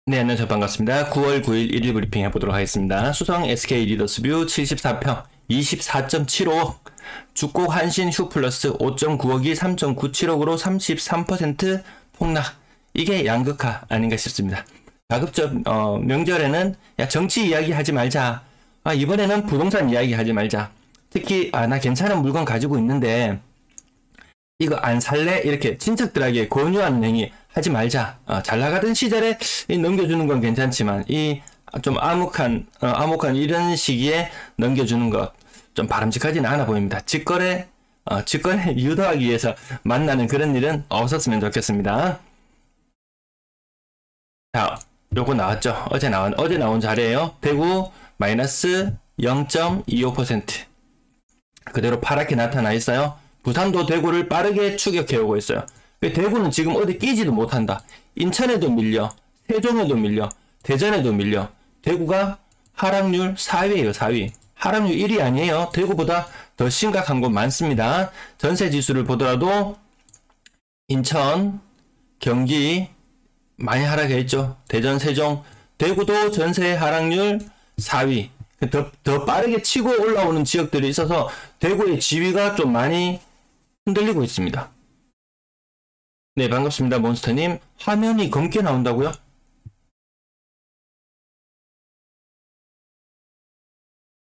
네, 안녕하세요. 반갑습니다. 9월 9일 1일 브리핑 해보도록 하겠습니다. 수성 SK 리더스뷰 74평 24.75억, 죽곡 한신 휴플러스 5.9억이 3.97억으로 33% 폭락. 이게 양극화 아닌가 싶습니다. 가급적 명절에는 야 정치 이야기 하지 말자. 이번에는 부동산 이야기 하지 말자. 특히 나 괜찮은 물건 가지고 있는데 이거 안 살래? 이렇게 친척들에게 권유하는 행위 하지 말자. 잘 나가던 시절에 넘겨주는 건 괜찮지만 이 좀 암묵한 이런 시기에 넘겨주는 것 좀 바람직하지는 않아 보입니다. 직거래 유도하기 위해서 만나는 그런 일은 없었으면 좋겠습니다. 자, 요거 나왔죠? 어제 나온 자료예요. 대구 마이너스 0.25%. 그대로 파랗게 나타나 있어요. 부산도 대구를 빠르게 추격해오고 있어요. 대구는 지금 어디 끼지도 못한다. 인천에도 밀려, 세종에도 밀려, 대전에도 밀려. 대구가 하락률 4위예요, 4위. 하락률 1위 아니에요. 대구보다 더 심각한 곳 많습니다. 전세 지수를 보더라도 인천, 경기 많이 하락했죠. 대전, 세종, 대구도 전세 하락률 4위. 더 빠르게 치고 올라오는 지역들이 있어서 대구의 지위가 좀 많이 흔들리고 있습니다. 네, 반갑습니다. 몬스터님. 화면이 검게 나온다고요?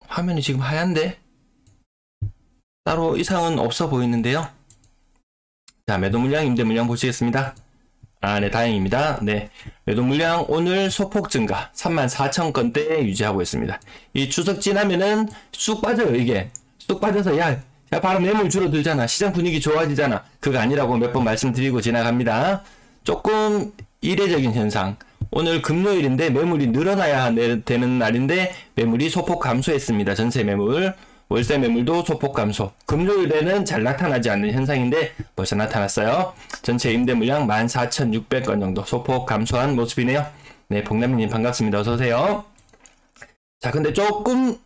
화면이 지금 하얀데? 따로 이상은 없어 보이는데요. 자, 매도 물량, 임대 물량 보시겠습니다. 네, 다행입니다. 네, 매도 물량 오늘 소폭 증가 34,000건대에 유지하고 있습니다. 이 추석 지나면은 쑥 빠져요. 이게 쑥 빠져서 야 바로 매물 줄어들잖아. 시장 분위기 좋아지잖아. 그거 아니라고 몇 번 말씀드리고 지나갑니다. 조금 이례적인 현상. 오늘 금요일인데 매물이 늘어나야 되는 날인데 매물이 소폭 감소했습니다. 전세 매물, 월세 매물도 소폭 감소. 금요일에는 잘 나타나지 않는 현상인데 벌써 나타났어요. 전체 임대 물량 14,600건 정도 소폭 감소한 모습이네요. 네, 복남이님 반갑습니다. 어서오세요. 자, 근데 조금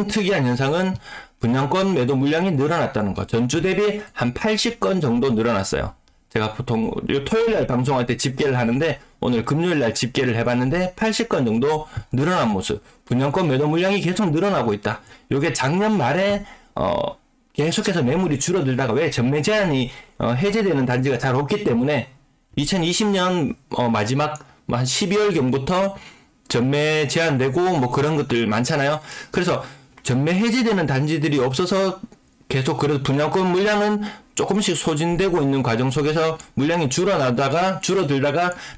특이한 현상은 분양권 매도 물량이 늘어났다는 거. 전주 대비 한 80건 정도 늘어났어요. 제가 보통 토요일날 방송할 때 집계를 하는데 오늘 금요일날 집계를 해봤는데 80건 정도 늘어난 모습. 분양권 매도 물량이 계속 늘어나고 있다. 요게 작년 말에 계속해서 매물이 줄어들다가 왜 전매 제한이 해제되는 단지가 잘 없기 때문에 2020년 마지막 한 12월경부터 전매 제한되고 뭐 그런 것들 많잖아요. 그래서 전매 해제되는 단지들이 없어서 계속 그래도 분양권 물량은 조금씩 소진되고 있는 과정 속에서 물량이 줄어들다가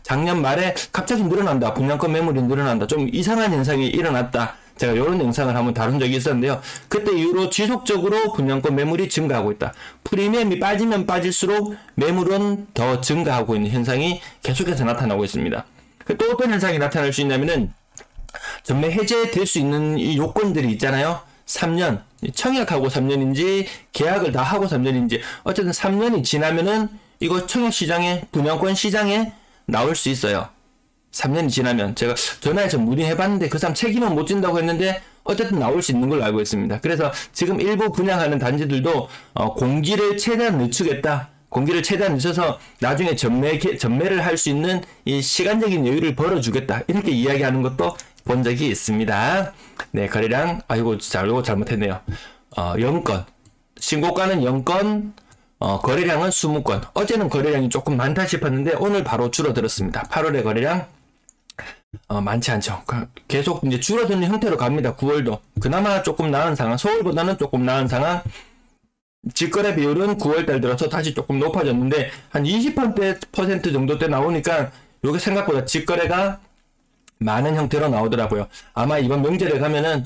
작년 말에 갑자기 늘어난다. 분양권 매물이 늘어난다. 좀 이상한 현상이 일어났다. 제가 이런 영상을 한번 다룬 적이 있었는데요. 그때 이후로 지속적으로 분양권 매물이 증가하고 있다. 프리미엄이 빠지면 빠질수록 매물은 더 증가하고 있는 현상이 계속해서 나타나고 있습니다. 또 어떤 현상이 나타날 수 있냐면은 전매 해제될 수 있는 이 요건들이 있잖아요. 3년, 청약하고 3년인지 계약을 다 하고 3년인지 어쨌든 3년이 지나면은 이거 청약 시장에 분양권 시장에 나올 수 있어요. 3년이 지나면 제가 전화해서 문의해봤는데 그 사람 책임은 못 진다고 했는데 어쨌든 나올 수 있는 걸로 알고 있습니다. 그래서 지금 일부 분양하는 단지들도 공기를 최대한 늦추겠다. 공기를 최대한 늦춰서 나중에 전매를 할 수 있는 이 시간적인 여유를 벌어주겠다. 이렇게 이야기하는 것도 본 적이 있습니다. 네, 거래량, 이거 잘못했네요. 0건. 신고가는 0건, 거래량은 20건. 어제는 거래량이 조금 많다 싶었는데 오늘 바로 줄어들었습니다. 8월의 거래량, 많지 않죠. 계속 이제 줄어드는 형태로 갑니다. 9월도. 그나마 조금 나은 상황, 서울보다는 조금 나은 상황. 직거래 비율은 9월달 들어서 다시 조금 높아졌는데 한 20% 정도 때 나오니까 요게 생각보다 직거래가 많은 형태로 나오더라고요. 아마 이번 명절에 가면은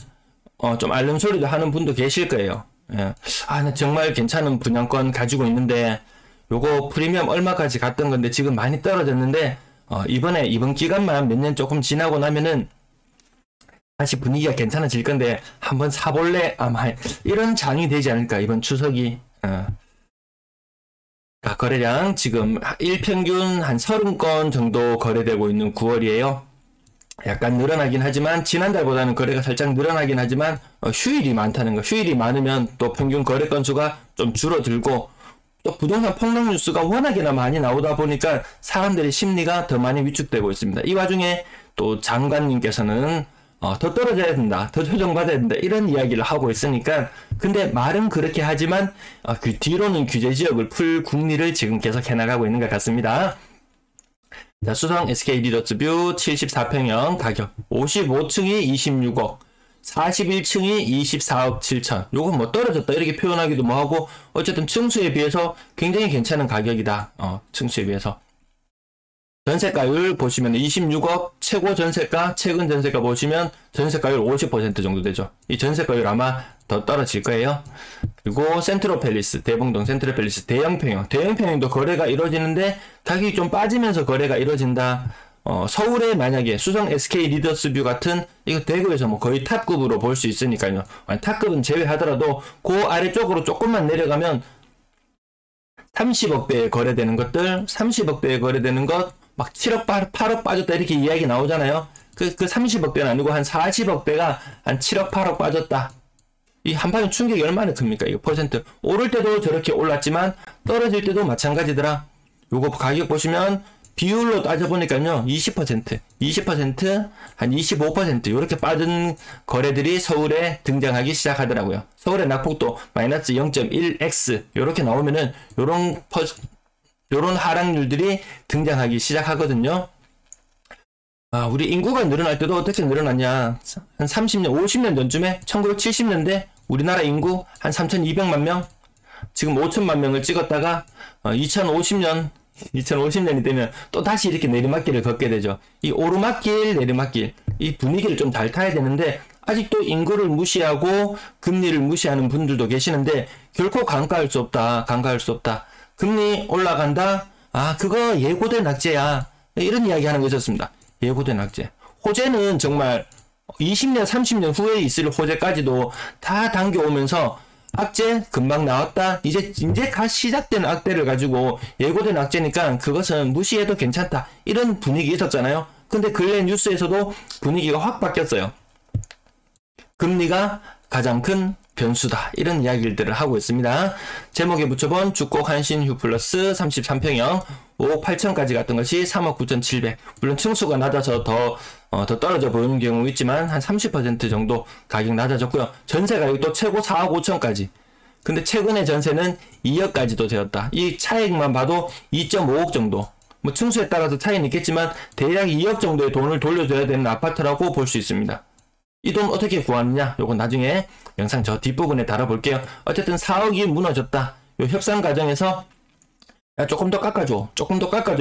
좀 앓는 소리도 하는 분도 계실 거예요. 예. 나 정말 괜찮은 분양권 가지고 있는데 요거 프리미엄 얼마까지 갔던 건데 지금 많이 떨어졌는데 이번 기간만 몇 년 조금 지나고 나면은 다시 분위기가 괜찮아질 건데 한번 사볼래? 아마 이런 장이 되지 않을까 이번 추석이. 거래량 지금 일평균 한 30건 정도 거래되고 있는 9월이에요. 약간 늘어나긴 하지만 지난달보다는 거래가 살짝 늘어나긴 하지만 휴일이 많다는 거. 휴일이 많으면 또 평균 거래 건수가 좀 줄어들고 또 부동산 폭락 뉴스가 워낙이나 많이 나오다 보니까 사람들의 심리가 더 많이 위축되고 있습니다. 이 와중에 또 장관님께서는 더 떨어져야 된다, 더 조정받아야 된다, 이런 이야기를 하고 있으니까, 근데 말은 그렇게 하지만 그 뒤로는 규제 지역을 풀 궁리를 지금 계속 해나가고 있는 것 같습니다. 자, 수성 SK 리더스뷰 74평형 가격 55층이 26억, 41층이 24억 7천. 요건 뭐 떨어졌다 이렇게 표현하기도 뭐하고, 어쨌든 층수에 비해서 굉장히 괜찮은 가격이다. 층수에 비해서. 전세가율 보시면 26억, 최고 전세가, 최근 전세가 보시면 전세가율 50% 정도 되죠. 이 전세가율 아마 더 떨어질 거예요. 그리고 센트럴팰리스, 대봉동 센트럴팰리스 대형평형. 대형평형도 거래가 이루어지는데 가격이 좀 빠지면서 거래가 이루어진다. 서울에 만약에 수성 SK 리더스뷰 같은, 이거 대구에서 뭐 거의 탑급으로 볼 수 있으니까요. 탑급은 제외하더라도 그 아래쪽으로 조금만 내려가면 30억대에 거래되는 것들, 30억대에 거래되는 것, 막 7억, 8억 빠졌다 이렇게 이야기 나오잖아요. 그 30억대는 아니고 한 40억대가 한 7억, 8억 빠졌다. 이 한방의 충격이 얼마나 큽니까? 이거 퍼센트. 오를 때도 저렇게 올랐지만 떨어질 때도 마찬가지더라. 요거 가격 보시면 비율로 따져보니까요, 20%, 한 25% 요렇게 빠진 거래들이 서울에 등장하기 시작하더라고요. 서울의 낙폭도 마이너스 0.1x 요렇게 나오면은 요런 하락률들이 등장하기 시작하거든요. 우리 인구가 늘어날 때도 어떻게 늘어났냐. 한 30년, 50년 전쯤에 1970년대 우리나라 인구 한 3,200만 명, 지금 5천만 명을 찍었다가 2050년이 되면 또 다시 이렇게 내리막길을 걷게 되죠. 이 오르막길, 내리막길, 이 분위기를 좀 잘 타야 되는데 아직도 인구를 무시하고 금리를 무시하는 분들도 계시는데 결코 간과할 수 없다. 금리 올라간다. 그거 예고된 악재야. 이런 이야기 하는 거 있었습니다. 예고된 악재. 호재는 정말 20년, 30년 후에 있을 호재까지도 다 당겨오면서 악재 금방 나왔다. 이제 시작된 악재를 가지고 예고된 악재니까 그것은 무시해도 괜찮다. 이런 분위기 있었잖아요. 근데 근래 뉴스에서도 분위기가 확 바뀌었어요. 금리가 가장 큰 변수다. 이런 이야기들을 하고 있습니다. 제목에 붙여본 주꼭 한신 휴플러스 33평형 5억 8천까지 갔던 것이 3억 9,700. 물론 층수가 낮아서 더 떨어져 보이는 경우 있지만 한 30% 정도 가격 낮아졌고요. 전세 가격도 최고 4억 5천까지. 근데 최근에 전세는 2억까지도 되었다. 이 차액만 봐도 2.5억 정도. 뭐 층수에 따라서 차이는 있겠지만 대략 2억 정도의 돈을 돌려줘야 되는 아파트라고 볼 수 있습니다. 이 돈 어떻게 구하느냐? 요건 나중에 영상 저 뒷부분에 달아볼게요. 어쨌든 4억이 무너졌다. 요 협상 과정에서 야, 조금 더 깎아줘.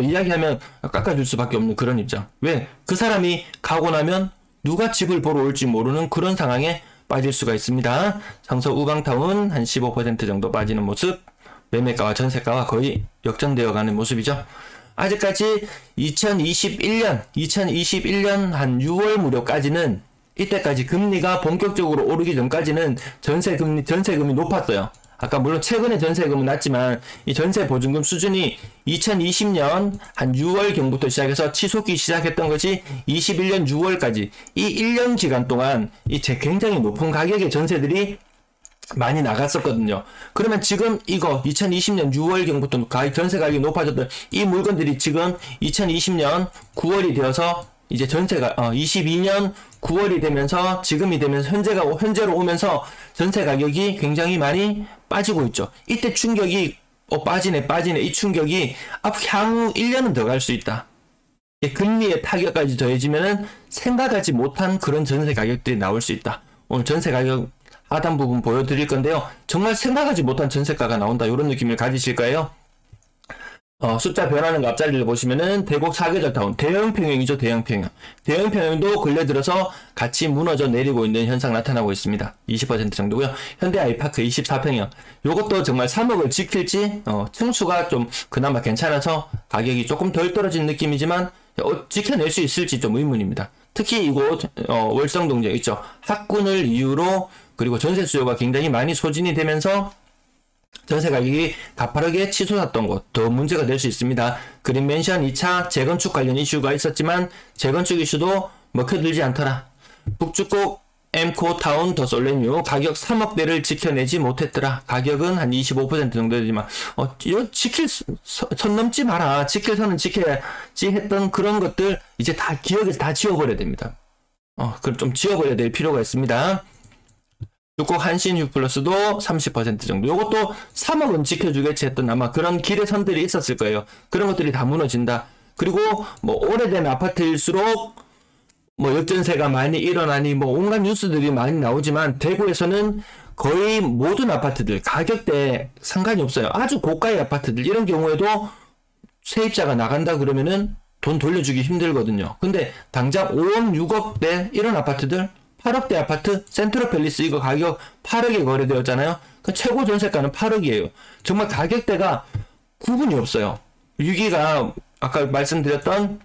이야기하면 깎아줄 수밖에 없는 그런 입장. 왜? 그 사람이 가고 나면 누가 집을 보러 올지 모르는 그런 상황에 빠질 수가 있습니다. 상서 우방타운 한 15% 정도 빠지는 모습. 매매가와 전세가와 거의 역전되어 가는 모습이죠. 아직까지 2021년 한 6월 무렵까지는, 이때까지 금리가 본격적으로 오르기 전까지는 전세금이 높았어요. 아까 물론 최근에 전세금은 낮지만 이 전세 보증금 수준이 2020년 한 6월경부터 시작해서 치솟기 시작했던 것이 21년 6월까지 이 1년 기간 동안 굉장히 높은 가격의 전세들이 많이 나갔었거든요. 그러면 지금 이거 2020년 6월경부터 전세 가격이 높아졌던 이 물건들이 지금 2020년 9월이 되어서 이제 전세가 22년 9월이 되면서 지금이 되면서 현재로 오면서 전세 가격이 굉장히 많이 빠지고 있죠. 이때 충격이 빠지네 이 충격이 향후 1년은 더 갈 수 있다. 금리의 타격까지 더해지면은 생각하지 못한 그런 전세 가격들이 나올 수 있다. 오늘 전세 가격 하단 부분 보여드릴 건데요. 정말 생각하지 못한 전세가가 나온다. 이런 느낌을 가지실 거예요. 숫자 변하는 거 앞자리를 보시면은 대곡 4계절 타운 대형평형이죠. 대형평형도 근래 들어서 같이 무너져 내리고 있는 현상 나타나고 있습니다. 20% 정도고요. 현대 아이파크 24평형 요것도 정말 3억을 지킬지 층수가 좀 그나마 괜찮아서 가격이 조금 덜 떨어진 느낌이지만 지켜낼 수 있을지 좀 의문입니다. 특히 이곳 월성동역 있죠. 학군을 이유로 그리고 전세 수요가 굉장히 많이 소진이 되면서 전세 가격이 가파르게 치솟았던 곳, 더 문제가 될 수 있습니다. 그린맨션 2차 재건축 관련 이슈가 있었지만 재건축 이슈도 먹혀들지 않더라. 북주곡 엠코타운 더 솔레뉴 가격 3억대를 지켜내지 못했더라. 가격은 한 25% 정도 되지만 이거 지킬 선 넘지 마라. 지킬 선은 지켜야지 했던 그런 것들 이제 다 기억에서 다 지워버려야 됩니다. 그럼 좀 지워버려야 될 필요가 있습니다. 육국 한신 휴플러스도 30% 정도. 요것도 3억은 지켜주겠지 했던 아마 그런 길의 선들이 있었을 거예요. 그런 것들이 다 무너진다. 그리고 뭐 오래된 아파트일수록 뭐 역전세가 많이 일어나니 뭐 온갖 뉴스들이 많이 나오지만 대구에서는 거의 모든 아파트들 가격대에 상관이 없어요. 아주 고가의 아파트들 이런 경우에도 세입자가 나간다 그러면은 돈 돌려주기 힘들거든요. 근데 당장 5억 6억대 이런 아파트들 8억대 아파트 센트럴 팰리스 이거 가격 8억에 거래되었잖아요. 그 최고 전세가는 8억이에요. 정말 가격대가 구분이 없어요. 위기가 아까 말씀드렸던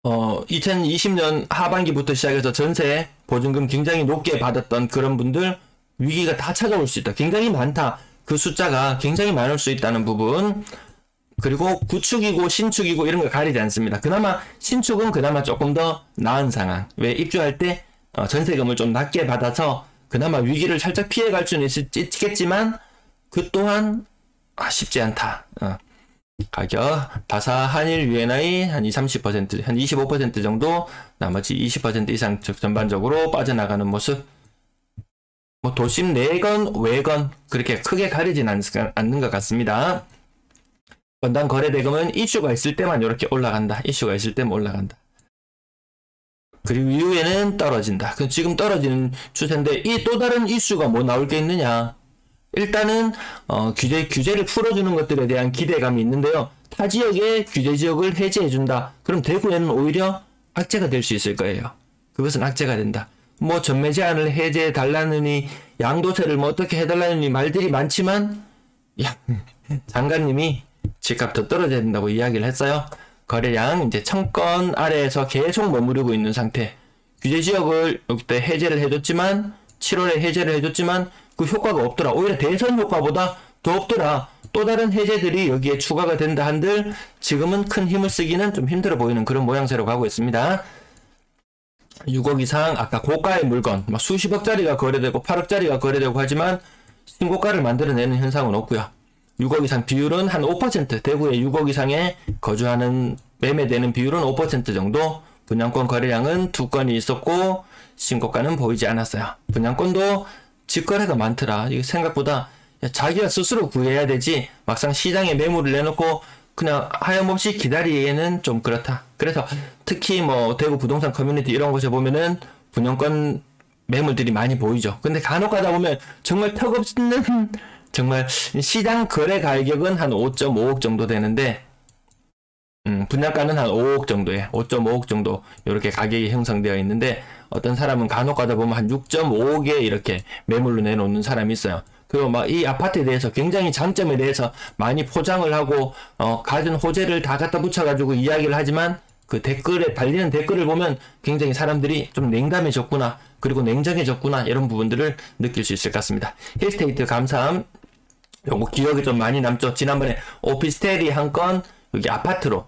2020년 하반기부터 시작해서 전세 보증금 굉장히 높게 받았던 그런 분들 위기가 다 찾아올 수 있다. 굉장히 많다. 그 숫자가 굉장히 많을 수 있다는 부분. 그리고 구축이고 신축이고 이런 걸 가리지 않습니다. 그나마 신축은 그나마 조금 더 나은 상황. 왜 입주할 때 전세금을 좀 낮게 받아서 그나마 위기를 살짝 피해갈 수는 있겠지만 그 또한 쉽지 않다. 가격 다사 한일 UNI 한 20-30% 한 25% 정도 나머지 20% 이상 전반적으로 빠져나가는 모습. 뭐 도심 내건 외건 그렇게 크게 가리진 않는 것 같습니다. 건당 거래대금은 이슈가 있을 때만 이렇게 올라간다. 이슈가 있을 때만 올라간다. 그리고 이후에는 떨어진다. 지금 떨어지는 추세인데 이 또 다른 이슈가 뭐 나올 게 있느냐. 일단은 규제를 풀어주는 것들에 대한 기대감이 있는데요. 타 지역의 규제 지역을 해제해준다. 그럼 대구에는 오히려 악재가 될 수 있을 거예요. 그것은 악재가 된다. 뭐 전매 제한을 해제해달라느니 양도세를 뭐 어떻게 해달라느니 말들이 많지만 장관님이 집값 더 떨어져야 된다고 이야기를 했어요. 거래량 이제 1000건 아래에서 계속 머무르고 있는 상태. 규제 지역을 여기 때 해제를 해줬지만 7월에 해제를 해줬지만 그 효과가 없더라. 오히려 대선 효과보다 더 없더라. 또 다른 해제들이 여기에 추가가 된다 한들 지금은 큰 힘을 쓰기는 좀 힘들어 보이는 그런 모양새로 가고 있습니다. 6억 이상 아까 고가의 물건 막 수십억짜리가 거래되고 8억짜리가 거래되고 하지만 신고가를 만들어내는 현상은 없고요. 6억 이상 비율은 한 5%, 대구에 6억 이상에 거주하는 매매되는 비율은 5% 정도, 분양권 거래량은 2건이 있었고 신고가는 보이지 않았어요. 분양권도 직거래가 많더라. 이게 생각보다 자기가 스스로 구해야 되지 막상 시장에 매물을 내놓고 그냥 하염없이 기다리기에는 좀 그렇다. 그래서 특히 뭐 대구 부동산 커뮤니티 이런 곳에 보면은 분양권 매물들이 많이 보이죠. 근데 간혹 가다 보면 정말 턱없는 정말 시장 거래 가격은 한 5.5억 정도 되는데 분양가는 한 5억 정도에 5.5억 정도 이렇게 가격이 형성되어 있는데 어떤 사람은 간혹 가다 보면 한 6.5억에 이렇게 매물로 내놓는 사람이 있어요. 그리고 막 이 아파트에 대해서 굉장히 장점에 대해서 많이 포장을 하고 가진 호재를 다 갖다 붙여가지고 이야기를 하지만 그 댓글에 달리는 댓글을 보면 굉장히 사람들이 좀 냉담해졌구나 그리고 냉정해졌구나 이런 부분들을 느낄 수 있을 것 같습니다. 힐스테이트 감사함 요거 기억이 좀 많이 남죠. 지난번에 오피스텔이 한 건 여기 아파트로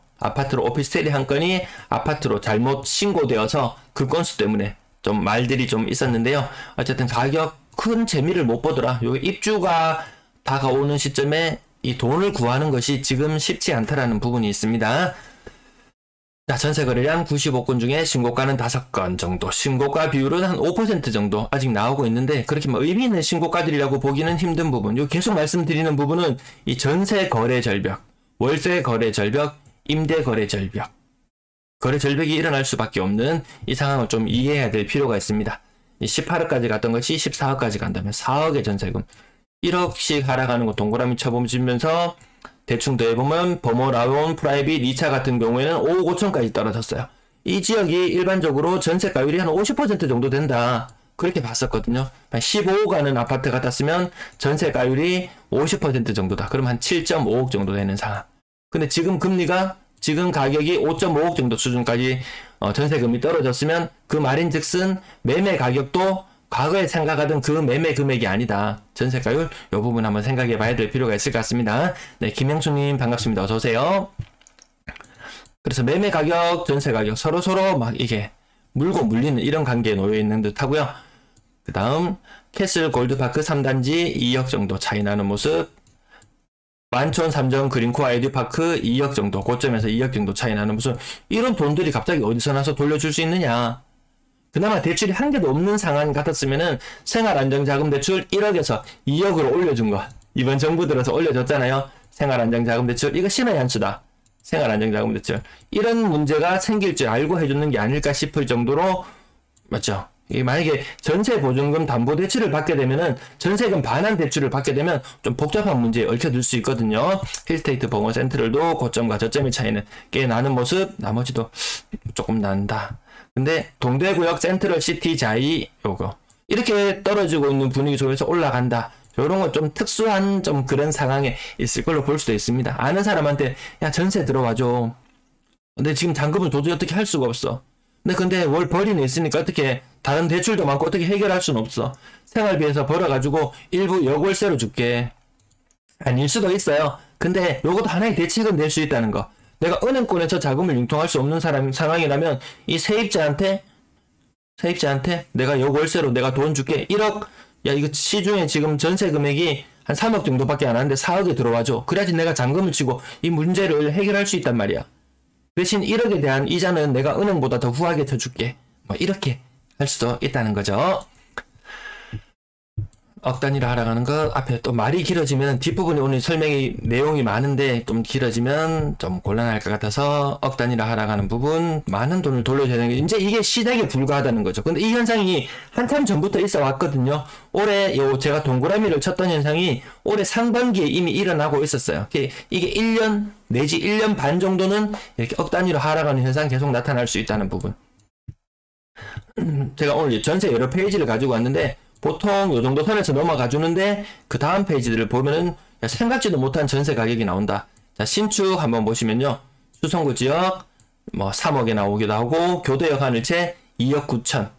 오피스텔이 한 건이 아파트로 잘못 신고되어서 그 건수 때문에 좀 말들이 좀 있었는데요. 어쨌든 가격 큰 재미를 못 보더라. 요 입주가 다가오는 시점에 이 돈을 구하는 것이 지금 쉽지 않다라는 부분이 있습니다. 자, 전세 거래량 95건 중에 신고가는 5건 정도, 신고가 비율은 한 5% 정도 아직 나오고 있는데 그렇게 뭐 의미 있는 신고가들이라고 보기는 힘든 부분. 요 계속 말씀드리는 부분은 이 전세 거래 절벽, 월세 거래 절벽, 임대 거래 절벽, 거래 절벽이 일어날 수밖에 없는 이 상황을 좀 이해해야 될 필요가 있습니다. 18억까지 갔던 것이 14억까지 간다면 4억의 전세금 1억씩 하락하는 거 동그라미 쳐보시면서 대충 더해보면 버머, 라온, 프라이빗, 2차 같은 경우에는 5억 5천까지 떨어졌어요. 이 지역이 일반적으로 전세가율이 한 50% 정도 된다. 그렇게 봤었거든요. 한 15억 가는 아파트 같았으면 전세가율이 50% 정도다. 그럼 한 7.5억 정도 되는 상황. 근데 지금 금리가 지금 가격이 5.5억 정도 수준까지 전세금이 떨어졌으면 그 말인즉슨 매매 가격도 과거에 생각하던 그 매매 금액이 아니다. 전세가율 이 부분 한번 생각해 봐야 될 필요가 있을 것 같습니다. 네, 김영수님 반갑습니다. 어서 오세요. 그래서 매매 가격, 전세 가격 서로 막 이게 물고 물리는 이런 관계에 놓여 있는 듯 하고요. 그 다음 캐슬 골드파크 3단지 2억 정도 차이 나는 모습. 만촌 3정 그린코어 아이디파크 2억 정도, 고점에서 2억 정도 차이 나는 모습. 이런 돈들이 갑자기 어디서 나서 돌려줄 수 있느냐. 그나마 대출이 한 개도 없는 상황 같았으면은 생활안정자금대출 1억에서 2억으로 올려준 거. 이번 정부 들어서 올려줬잖아요. 생활안정자금대출. 이거 신의 한 수다. 생활안정자금대출. 이런 문제가 생길 줄 알고 해주는 게 아닐까 싶을 정도로, 맞죠? 만약에 전세보증금 담보대출을 받게 되면은, 전세금 반환 대출을 받게 되면 좀 복잡한 문제에 얽혀들 수 있거든요. 힐스테이트 봉어 센트럴도 고점과 저점의 차이는 꽤 나는 모습, 나머지도 조금 난다. 근데 동대구역 센트럴 시티 자이 요거 이렇게 떨어지고 있는 분위기 속에서 올라간다. 요런 건 좀 특수한 좀 그런 상황에 있을 걸로 볼 수도 있습니다. 아는 사람한테 야 전세 들어와줘. 근데 지금 잔금을 도저히 어떻게 할 수가 없어. 근데 월 벌이는 있으니까 어떻게 다른 대출도 많고 어떻게 해결할 수는 없어. 생활비에서 벌어가지고 일부 여골세로 줄게. 아닐 수도 있어요. 근데 요것도 하나의 대책은 될 수 있다는 거. 내가 은행권에서 자금을 융통할 수 없는 상황이라면 이 세입자한테 내가 여골세로 내가 돈 줄게. 1억, 야 이거 시중에 지금 전세 금액이 한 3억 정도밖에 안 하는데 4억에 들어와줘. 그래야지 내가 잔금을 치고 이 문제를 해결할 수 있단 말이야. 대신 1억에 대한 이자는 내가 은행보다 더 후하게 더 줄게. 뭐 이렇게 할 수도 있다는 거죠. 억 단위로 하락하는 거 앞에 또 말이 길어지면 뒷부분이 오늘 설명이 내용이 많은데 좀 길어지면 좀 곤란할 것 같아서 억 단위로 하락하는 부분 많은 돈을 돌려줘야 되는 게 이제 이게 시작에 불과하다는 거죠. 근데 이 현상이 한참 전부터 있어 왔거든요. 올해 제가 동그라미를 쳤던 현상이 올해 상반기에 이미 일어나고 있었어요. 이게 1년 내지 1년 반 정도는 이렇게 억 단위로 하락하는 현상 계속 나타날 수 있다는 부분. 제가 오늘 전세 여러 페이지를 가지고 왔는데 보통 요 정도 선에서 넘어가 주는데 그 다음 페이지들을 보면은 생각지도 못한 전세 가격이 나온다. 자, 신축 한번 보시면요. 수성구 지역 뭐 3억에 나오기도 하고 교대역 하늘채 2억 9천.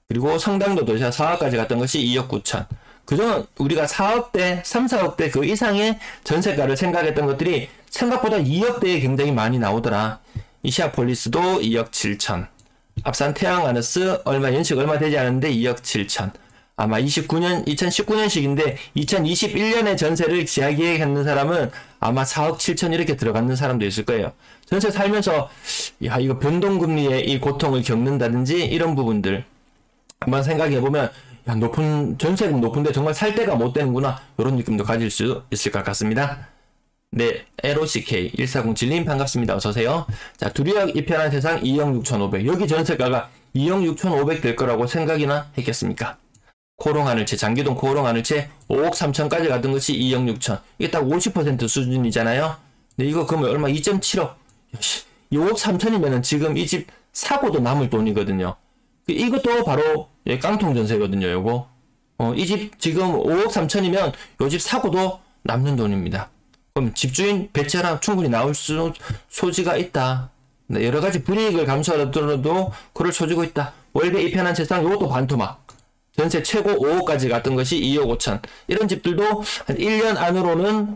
그리고 성당도 도시락 4억까지 갔던 것이 2억 9천. 그전 우리가 4억대, 3, 4억대 그 이상의 전세가를 생각했던 것들이 생각보다 2억대에 굉장히 많이 나오더라. 이시아폴리스도 2억 7천. 앞산 태양아너스 연식 얼마 되지 않았는데 2억 7천. 아마 2019년식인데 2021년에 전세를 재계획했는 사람은 아마 4억 7천 이렇게 들어가는 사람도 있을 거예요. 전세 살면서 야 이거 변동금리의 이 고통을 겪는다든지 이런 부분들 한번 생각해보면 야 전세금 높은데 정말 살 데가 못 되는구나 이런 느낌도 가질 수 있을 것 같습니다. 네, LOCK 1407님 반갑습니다. 어서오세요. 자, 두리역 이편한 세상 2억 6,500 여기 전세가가 2억 6,500 될 거라고 생각이나 했겠습니까? 코롱하늘채, 장기동 코롱하늘채 5억 3천까지 갔던 것이 2억 6천. 이게 딱 50% 수준이잖아요. 근데 이거 그러면 얼마? 2.7억. 5억 3천이면은 지금 이 집 사고도 남을 돈이거든요. 이것도 바로 깡통 전세거든요, 요거. 이 집 지금 5억 3천이면 요 집 사고도 남는 돈입니다. 그럼 집주인 배치하라 충분히 나올 소지가 있다. 네, 여러 가지 불이익을 감수하더라도 그걸 쳐주고 있다. 월배 이편한 세상 요것도 반토막. 전세 최고 5억까지 갔던 것이 2억 5천. 이런 집들도 한 1년 안으로는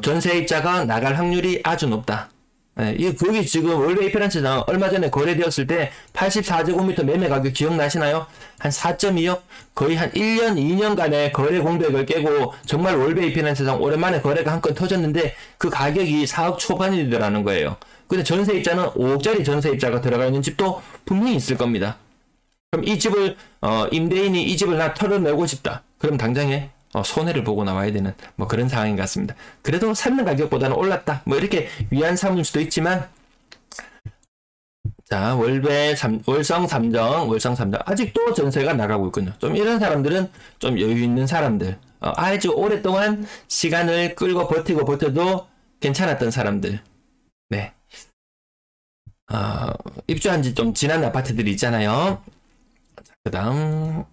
전세입자가 나갈 확률이 아주 높다. 네, 여기 지금 월배 이편한 세상 얼마 전에 거래되었을 때 84제곱미터 매매 가격 기억나시나요? 한 4.2억? 거의 한 1년, 2년간의 거래 공백을 깨고 정말 월배 이편한 세상 오랜만에 거래가 한 건 터졌는데 그 가격이 4억 초반이더라는 거예요. 근데 전세입자는 5억짜리 전세입자가 들어가 있는 집도 분명히 있을 겁니다. 그럼 이 집을 임대인이 이 집을 나 털어내고 싶다. 그럼 당장에 손해를 보고 나와야 되는 뭐 그런 상황인 것 같습니다. 그래도 사는 가격보다는 올랐다. 뭐 이렇게 위안 삼을 수도 있지만 자 월성 3정 아직도 전세가 나가고 있군요. 좀 이런 사람들은 좀 여유 있는 사람들 아주 오랫동안 시간을 끌고 버텨도 괜찮았던 사람들. 네. 입주한 지 좀 지난 아파트들이 있잖아요. 그 다음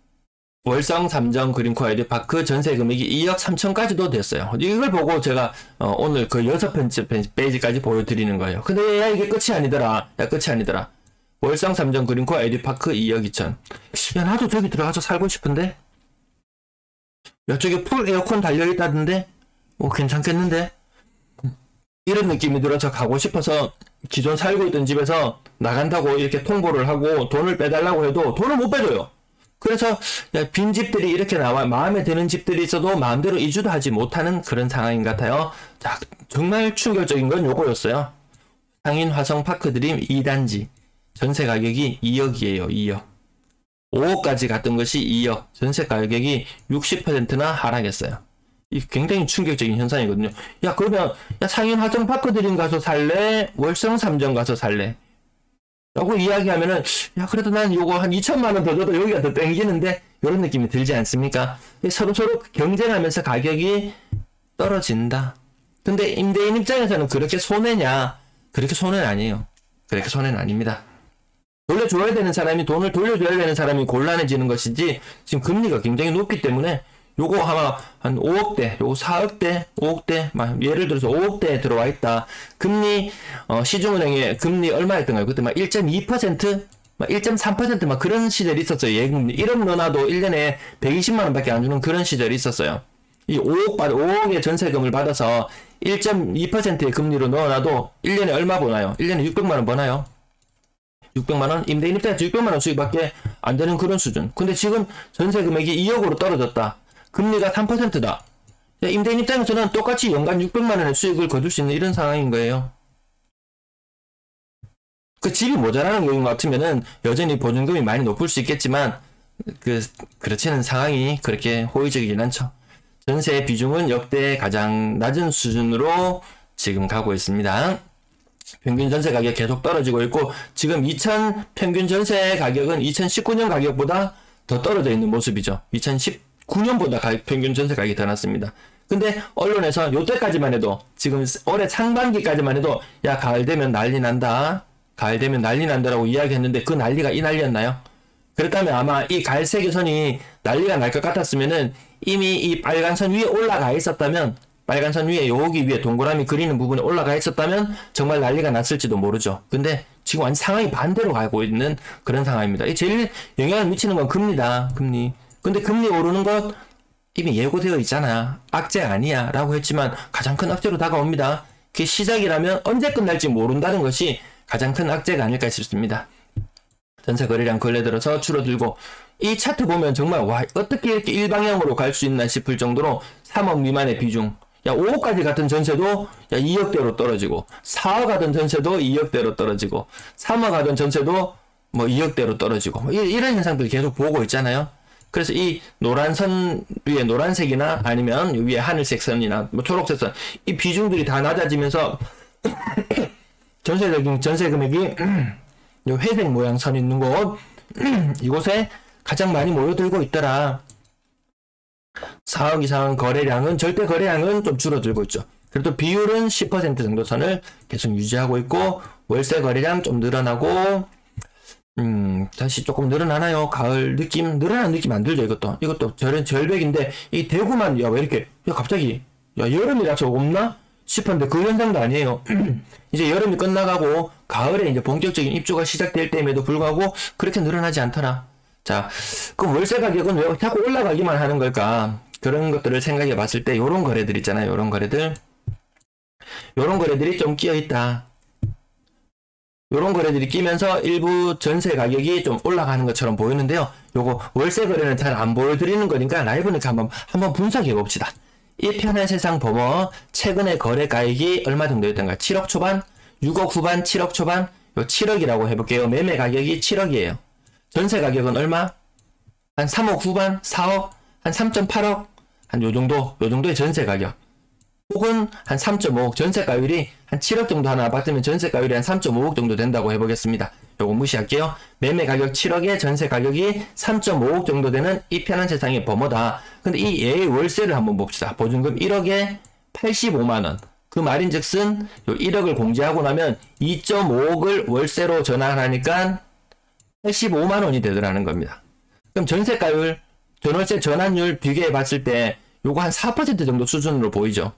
월성 3정 그린코어 아이디파크 전세 금액이 2억 3천까지도 됐어요. 이걸 보고 제가 오늘 그 6번째 페이지까지 보여드리는 거예요. 근데 야 이게 끝이 아니더라. 월성 3정 그린코어 아이디파크 2억 2천. 야 나도 저기 들어가서 살고 싶은데. 야 저기 풀 에어컨 달려있다던데. 괜찮겠는데. 이런 느낌이 들어서 가고 싶어서 기존 살고 있던 집에서 나간다고 이렇게 통보를 하고 돈을 빼달라고 해도 돈을 못 빼줘요. 그래서 빈 집들이 이렇게 나와 마음에 드는 집들이 있어도 마음대로 이주도 하지 못하는 그런 상황인 것 같아요. 자, 정말 충격적인 건 요거였어요. 상인 화성 파크드림 2단지 전세 가격이 2억이에요. 2억. 5억까지 갔던 것이 2억. 전세 가격이 60%나 하락했어요. 이 굉장히 충격적인 현상이거든요. 야, 그러면 야, 상인 화성 파크드림 가서 살래? 월성 3정 가서 살래? 라고 이야기하면은 야, 그래도 난 요거 한 2천만 원 더 줘도 여기가 더 땡기는데 이런 느낌이 들지 않습니까? 서로 경쟁하면서 가격이 떨어진다. 근데 임대인 입장에서는 그렇게 손해냐? 그렇게 손해는 아니에요. 그렇게 손해는 아닙니다. 돌려줘야 되는 사람이 돈을 돌려줘야 되는 사람이 곤란해지는 것이지, 지금 금리가 굉장히 높기 때문에 요거 아마 한 5억대, 요거 4억대, 5억대, 막 예를 들어서 5억대에 들어와 있다. 금리, 시중은행의 금리 얼마였던가요? 그때 막 1.2%, 막 1.3% 막 그런 시절이 있었어요. 예금리. 1억 넣어놔도 1년에 120만원 밖에 안 주는 그런 시절이 있었어요. 이 5억의 전세금을 받아서 1.2%의 금리로 넣어놔도 1년에 얼마 버나요? 1년에 600만원 버나요? 600만원? 임대인 입장에서 600만원 수익밖에 안 되는 그런 수준. 근데 지금 전세 금액이 2억으로 떨어졌다. 금리가 3%다. 임대인 입장에서는 똑같이 연간 600만원의 수익을 거둘 수 있는 이런 상황인 거예요. 그 집이 모자라는 경우 같으면은 여전히 보증금이 많이 높을 수 있겠지만, 그렇지는 상황이 그렇게 호의적이진 않죠. 전세 비중은 역대 가장 낮은 수준으로 지금 가고 있습니다. 평균 전세 가격 계속 떨어지고 있고, 지금 평균 전세 가격은 2019년 가격보다 더 떨어져 있는 모습이죠. 2019년보다 평균 전세 가격이 더 낮습니다. 근데 언론에서 요때까지만 해도, 지금 올해 상반기까지만 해도 야, 가을 되면 난리 난다, 가을 되면 난리 난다라고 이야기했는데 그 난리가 이 난리였나요? 그렇다면 아마 이 갈색의 난리가 날 것 같았으면은 이미 이 빨간 선 위에 올라가 있었다면, 빨간 선 위에 여기 위에 동그라미 그리는 부분에 올라가 있었다면 정말 난리가 났을지도 모르죠. 근데 지금 완전 상황이 반대로 가고 있는 그런 상황입니다. 제일 영향을 미치는 건 금리다. 금리. 근데 금리 오르는 것 이미 예고되어 있잖아. 악재 아니야 라고 했지만 가장 큰 악재로 다가옵니다. 그게 시작이라면 언제 끝날지 모른다는 것이 가장 큰 악재가 아닐까 싶습니다. 전세 거래량 근래 들어서 줄어들고, 이 차트 보면 정말 와, 어떻게 이렇게 일방향으로 갈 수 있나 싶을 정도로 3억 미만의 비중, 야, 5억까지 같은 전세도 야, 2억대로 떨어지고, 4억 하던 전세도 2억대로 떨어지고, 3억 하던 전세도 뭐 2억대로 떨어지고, 뭐 이런 현상들 계속 보고 있잖아요. 그래서 이 노란 선 위에 노란색이나 아니면 위에 하늘색 선이나 뭐 초록색 선, 이 비중들이 다 낮아지면서 전세 금액이 요 회색 모양 선 있는 곳, 이곳에 가장 많이 모여들고 있더라. 4억 이상 거래량은, 절대 거래량은 좀 줄어들고 있죠. 그래도 비율은 10% 정도 선을 계속 유지하고 있고, 월세 거래량 좀 늘어나고, 다시 조금 늘어나나요? 가을 느낌? 늘어나는 느낌 안 들죠, 이것도 절벽인데, 이 대구만, 야, 왜 이렇게, 야, 갑자기, 야, 여름이라서 없나? 싶었는데 그 현상도 아니에요. 이제 여름이 끝나가고 가을에 이제 본격적인 입주가 시작될 때임에도 불구하고 그렇게 늘어나지 않더라. 자, 그럼 월세 가격은 왜 자꾸 올라가기만 하는 걸까? 그런 것들을 생각해 봤을 때 요런 거래들 있잖아요. 요런 거래들이 좀 끼어 있다. 요런 거래들이 끼면서 일부 전세 가격이 좀 올라가는 것처럼 보이는데요. 요거 월세 거래는 잘 안 보여드리는 거니까 라이브니까 한번 분석해 봅시다. 이 편한 세상 범어 최근에 거래가액이 얼마 정도였던가? 7억 초반? 6억 후반? 7억 초반? 요 7억이라고 해볼게요. 매매 가격이 7억이에요. 전세 가격은 얼마? 한 3억 후반? 4억? 한 3.8억? 한 요정도의 전세 가격. 혹은 한 3.5억. 전세가율이 한 7억 정도 하는 아파트면 전세가율이 한 3.5억 정도 된다고 해보겠습니다. 요거 무시할게요. 매매 가격 7억에 전세 가격이 3.5억 정도 되는 이 편한 세상의 범어다. 근데 이 얘의 월세를 한번 봅시다. 보증금 1억에 85만원. 그 말인즉슨 요 1억을 공제하고 나면 2.5억을 월세로 전환하니까 85만원이 되더라는 겁니다. 그럼 전세가율, 전월세 전환율 비교해 봤을 때 요거 한 4% 정도 수준으로 보이죠.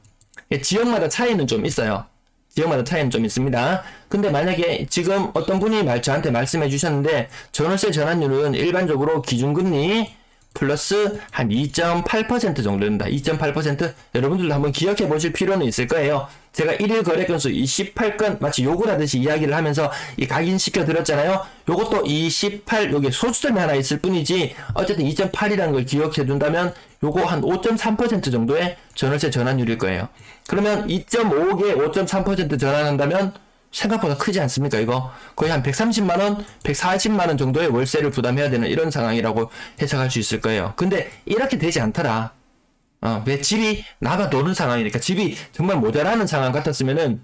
지역마다 차이는 좀 있어요. 지역마다 차이는 좀 있습니다. 근데 만약에 지금 어떤 분이 저한테 말씀해 주셨는데, 전월세 전환율은 일반적으로 기준금리 플러스 한 2.8% 정도 된다. 2.8%? 여러분들도 한번 기억해 보실 필요는 있을 거예요. 제가 1일 거래 건수 28건 마치 욕을 하듯이 이야기를 하면서 이 각인시켜 드렸잖아요. 요것도 28, 여기 소수점이 하나 있을 뿐이지 어쨌든 2.8이라는 걸 기억해 둔다면 요거 한 5.3% 정도의 전월세 전환율일 거예요. 그러면 2.5개 5.3% 전환한다면 생각보다 크지 않습니까? 이거 거의 한 130만원, 140만원 정도의 월세를 부담해야 되는 이런 상황이라고 해석할 수 있을 거예요. 근데 이렇게 되지 않더라. 왜 집이 나가 도는 상황이니까 집이 정말 모자라는 상황 같았으면은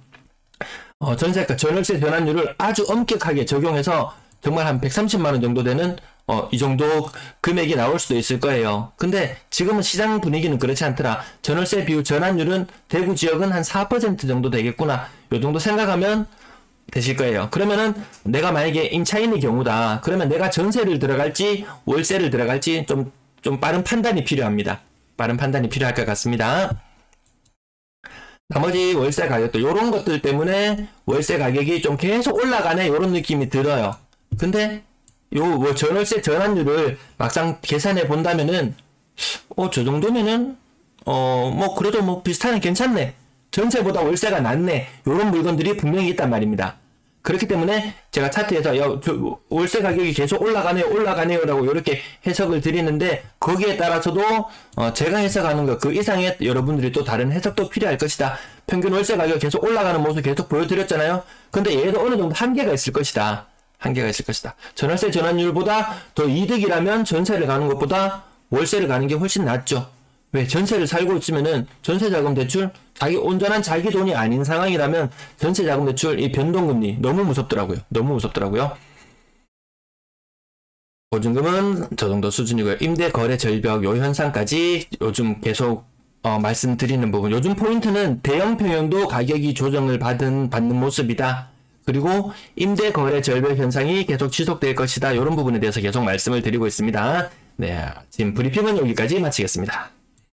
전세가 전월세 전환율을 아주 엄격하게 적용해서 정말 한 130만원 정도 되는 이 정도 금액이 나올 수도 있을 거예요. 근데 지금은 시장 분위기는 그렇지 않더라. 전월세 비율 전환율은 대구 지역은 한 4% 정도 되겠구나. 요 정도 생각하면 되실 거예요. 그러면은 내가 만약에 임차인의 경우다. 그러면 내가 전세를 들어갈지 월세를 들어갈지 좀 빠른 판단이 필요합니다. 빠른 판단이 필요할 것 같습니다. 나머지 월세 가격도 요런 것들 때문에 월세 가격이 좀 계속 올라가네 요런 느낌이 들어요. 근데 요 전월세 전환율을 막상 계산해 본다면은 저 정도면은 뭐 그래도 뭐 비슷하네 괜찮네 전세보다 월세가 낫네 요런 물건들이 분명히 있단 말입니다. 그렇기 때문에 제가 차트에서 월세 가격이 계속 올라가네요 라고 이렇게 해석을 드리는데 거기에 따라서도 제가 해석하는 것 그 이상의 여러분들이 또 다른 해석도 필요할 것이다. 평균 월세 가격 계속 올라가는 모습 계속 보여드렸잖아요. 근데 얘도 어느 정도 한계가 있을 것이다. 한계가 있을 것이다. 전월세 전환율보다 더 이득이라면 전세를 가는 것보다 월세를 가는 게 훨씬 낫죠. 왜? 전세를 살고 있으면은 전세자금 대출 온전한 자기 돈이 아닌 상황이라면 전세자금 대출 이 변동금리 너무 무섭더라고요. 너무 무섭더라고요. 보증금은 저 정도 수준이고요. 임대 거래 절벽 요 현상까지 요즘 계속 말씀드리는 부분. 요즘 포인트는 대형 평형도 가격이 조정을 받는 모습이다. 그리고 임대 거래 절벽 현상이 계속 지속될 것이다. 이런 부분에 대해서 계속 말씀을 드리고 있습니다. 네, 지금 브리핑은 여기까지 마치겠습니다.